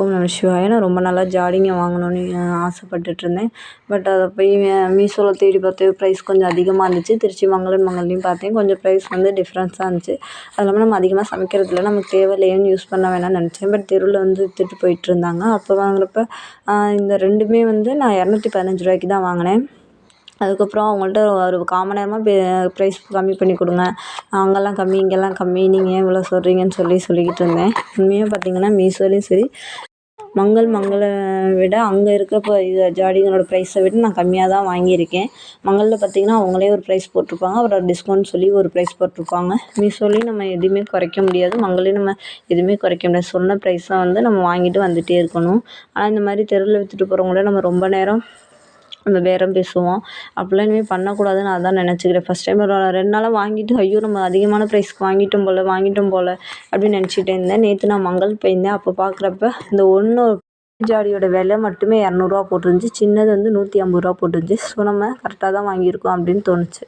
ஓம் நம சிவாய. நான் ரொம்ப நாளாக ஜாடிங்க வாங்கணும்னு ஆசைப்பட்டுட்டு இருந்தேன். பட் அதை போய் மீஷோவில் தேடி பார்த்து ப்ரைஸ் கொஞ்சம் அதிகமாக இருந்துச்சு. திருச்சி மங்களையும் பார்த்தேன். கொஞ்சம் ப்ரைஸ் வந்து டிஃப்ரென்ஸாக இருந்துச்சு. அது இல்லாமல் நம்ம அதிகமாக சமைக்கிறதில்ல, நமக்கு தேவையில்லையேன்னு யூஸ் பண்ண வேணாம்னு நினச்சேன். பட் தெருவில் வந்து வித்துட்டு போயிட்டுருந்தாங்க. அப்போ வாங்குறப்ப இந்த 2மே வந்து நான் 215 ரூபாய்க்கு தான் வாங்கினேன். அதுக்கப்புறம் அவங்கள்ட்ட ஒரு 1/4 மணி நேரமாக ப்ரைஸ் கம்மி பண்ணி கொடுங்க, அங்கெல்லாம் கம்மி இங்கெல்லாம் கம்மி, நீங்கள் ஏன் இவ்வளோ சொல்கிறீங்கன்னு சொல்லிக்கிட்டு இருந்தேன். உண்மையாக பார்த்தீங்கன்னா மீஷோலையும் சரி, மங்களை விட அங்கே இருக்க இது ஜாடிங்களோட ப்ரைஸை விட நான் கம்மியாக தான் வாங்கியிருக்கேன். மங்களில் பார்த்தீங்கன்னா அவங்களே ஒரு ப்ரைஸ் போட்டிருப்பாங்க, அப்புறம் டிஸ்கவுண்ட் சொல்லி ஒரு ப்ரைஸ் போட்டிருப்பாங்க. மீஷோலையும் நம்ம எதுவுமே குறைக்க முடியாது, மங்களையும் நம்ம எதுவுமே குறைக்க முடியாது. சொன்ன ப்ரைஸை வந்து நம்ம வாங்கிட்டு வந்துகிட்டே இருக்கணும். ஆனால் இந்த மாதிரி தெருவில் விற்றுட்டு போகிறவங்கள நம்ம ரொம்ப நேரம் நம்ம பேரம் பேசுவோம். அப்படிலாம் இனிமேல் பண்ணக்கூடாதுன்னு அதான் நினச்சிக்கிறேன். ஃபஸ்ட் டைம் ஒரு 2 நாளாக வாங்கிட்டு, ஐயோ நம்ம அதிகமான ப்ரைஸ்க்கு வாங்கிட்டோம் போல் அப்படின்னு நினச்சிட்டே இருந்தேன். நேற்று நான் மங்கள் போயிருந்தேன். அப்போ பார்க்குறப்ப இந்த ஒன்று ஜாடியோட விலை மட்டுமே 200 போட்டிருந்துச்சு. சின்னது வந்து 150 போட்டிருந்துச்சு. ஸோ நம்ம கரெக்டாக தான் வாங்கியிருக்கோம் அப்படின்னு தோணுச்சு.